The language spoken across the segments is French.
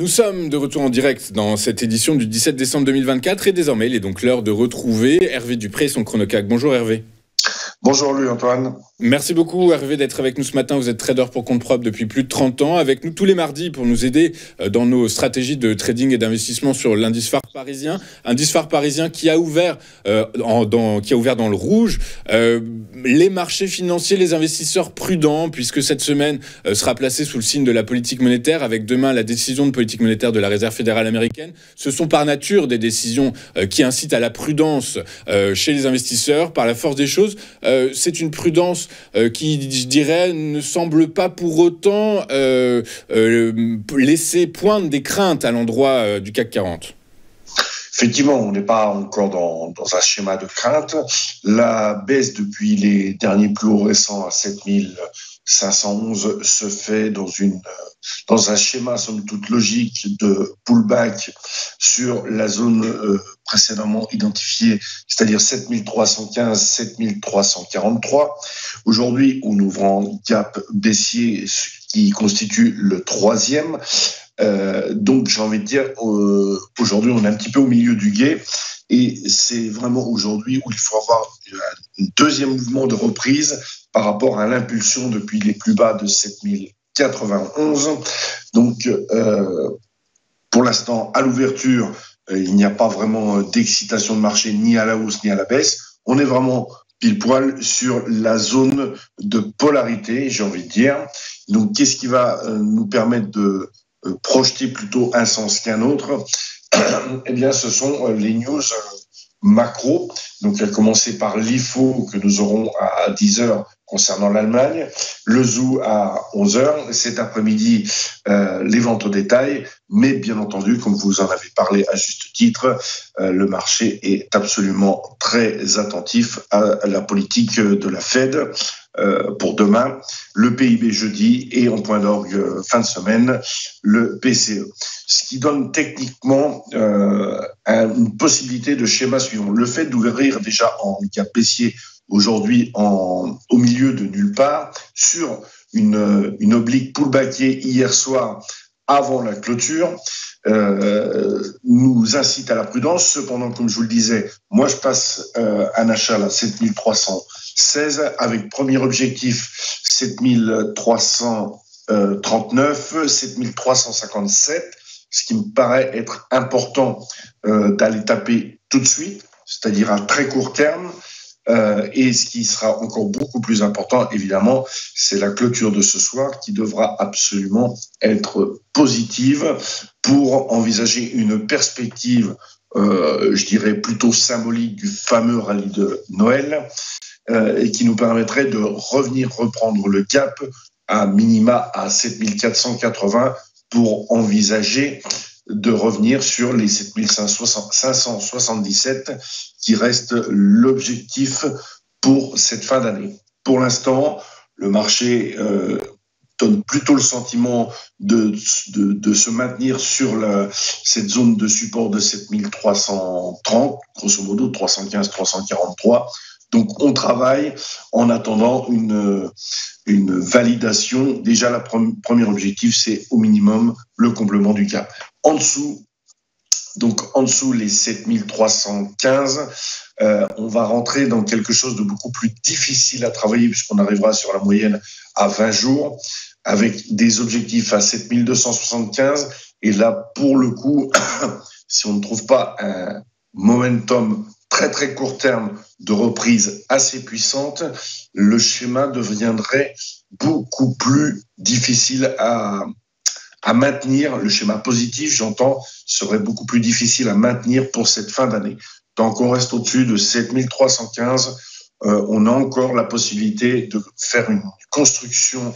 Nous sommes de retour en direct dans cette édition du 17 décembre 2024 et désormais il est donc l'heure de retrouver Hervé Dupré et son Chronocac. Bonjour Hervé. Bonjour Louis-Antoine. Merci beaucoup Hervé d'être avec nous ce matin. Vous êtes trader pour compte propre depuis plus de 30 ans, avec nous tous les mardis pour nous aider dans nos stratégies de trading et d'investissement sur l'indice phare parisien. Indice phare parisien qui a ouvert dans le rouge. Les marchés financiers, les investisseurs prudents, puisque cette semaine sera placée sous le signe de la politique monétaire, avec demain la décision de politique monétaire de la Réserve fédérale américaine. Ce sont par nature des décisions qui incitent à la prudence chez les investisseurs, par la force des choses. C'est une prudence qui, je dirais, ne semble pas pour autant laisser poindre des craintes à l'endroit du CAC 40. Effectivement, on n'est pas encore dans un schéma de crainte. La baisse depuis les derniers plus hauts récents à 7511 se fait dans un schéma somme toute logique de pullback sur la zone précédemment identifiée, c'est-à-dire 7315, 7343. Aujourd'hui, on ouvre en gap baissier, ce qui constitue le troisième. Donc j'ai envie de dire, aujourd'hui on est un petit peu au milieu du gué et c'est vraiment aujourd'hui où il faut avoir un deuxième mouvement de reprise par rapport à l'impulsion depuis les plus bas de 7091. Donc pour l'instant à l'ouverture il n'y a pas vraiment d'excitation de marché ni à la hausse ni à la baisse. On est vraiment pile poil sur la zone de polarité, j'ai envie de dire. Donc qu'est-ce qui va nous permettre de projeter plutôt un sens qu'un autre? Eh bien, ce sont les news macro. Donc, à commencer par l'IFO que nous aurons à 10h concernant l'Allemagne, le ZOO à 11h, cet après-midi, les ventes au détail, mais bien entendu, comme vous en avez parlé à juste titre, le marché est absolument très attentif à la politique de la Fed pour demain, le PIB jeudi et en point d'orgue fin de semaine, le PCE. Ce qui donne techniquement une possibilité de schéma suivant. Le fait d'ouvrir déjà en gap baissier aujourd'hui au milieu de nulle part sur une oblique pullbackier hier soir avant la clôture nous incite à la prudence. Cependant, comme je vous le disais, moi je passe un achat à 7316 avec premier objectif 7339, 7357, ce qui me paraît être important d'aller taper tout de suite, c'est-à-dire à très court terme. Et ce qui sera encore beaucoup plus important, évidemment, c'est la clôture de ce soir qui devra absolument être positive pour envisager une perspective, je dirais, plutôt symbolique du fameux rallye de Noël et qui nous permettrait de reprendre le gap à minima à 7480 pour envisager de revenir sur les 7577 qui reste l'objectif pour cette fin d'année. Pour l'instant, le marché donne plutôt le sentiment de se maintenir sur cette zone de support de 7330, grosso modo 315, 343. Donc on travaille en attendant une validation. Déjà, le premier objectif, c'est au minimum le comblement du gap. En dessous les 7315, on va rentrer dans quelque chose de beaucoup plus difficile à travailler puisqu'on arrivera sur la moyenne à 20 jours avec des objectifs à 7275. Et là, pour le coup, si on ne trouve pas un momentum très très court terme de reprise assez puissante, le schéma deviendrait beaucoup plus difficile à maintenir. Le schéma positif, j'entends, serait beaucoup plus difficile à maintenir pour cette fin d'année. Tant qu'on reste au-dessus de 7315, on a encore la possibilité de faire une construction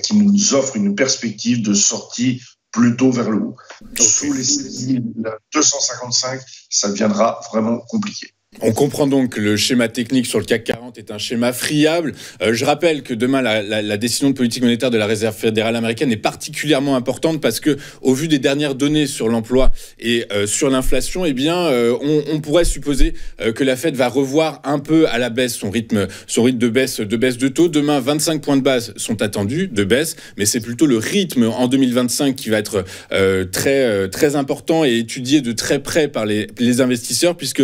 qui nous offre une perspective de sortie plutôt vers le haut. Sous les 7255, ça deviendra vraiment compliqué. On comprend donc le schéma technique sur le CAC 40 40 est un schéma friable. Je rappelle que demain, la décision de politique monétaire de la Réserve fédérale américaine est particulièrement importante parce que, au vu des dernières données sur l'emploi et sur l'inflation, eh bien, on pourrait supposer que la Fed va revoir un peu à la baisse son rythme de baisse de taux. Demain, 25 points de base sont attendus de baisse, mais c'est plutôt le rythme en 2025 qui va être très important et étudié de très près par les investisseurs, puisque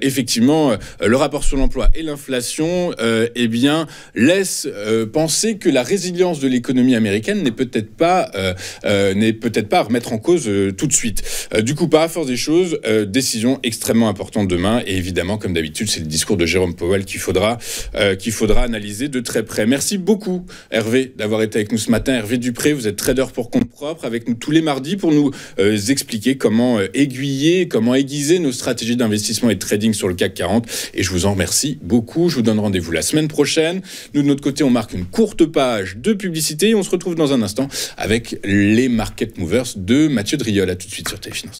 effectivement, le rapport sur l'emploi et l'inflation eh bien, laisse penser que la résilience de l'économie américaine n'est peut-être pas à remettre en cause tout de suite. Du coup, par la force des choses, décision extrêmement importante demain, et évidemment, comme d'habitude, c'est le discours de Jérôme Powell qu'il faudra analyser de très près. Merci beaucoup, Hervé, d'avoir été avec nous ce matin. Hervé Dupré, vous êtes trader pour compte propre, avec nous tous les mardis pour nous expliquer comment aiguiser nos stratégies d'investissement et de trading sur le CAC 40. Et je vous en remercie beaucoup. Je vous donne rendez-vous la semaine prochaine. Nous, de notre côté, on marque une courte page de publicité et on se retrouve dans un instant avec les Market Movers de Mathieu Driol. À tout de suite sur Téléfinance.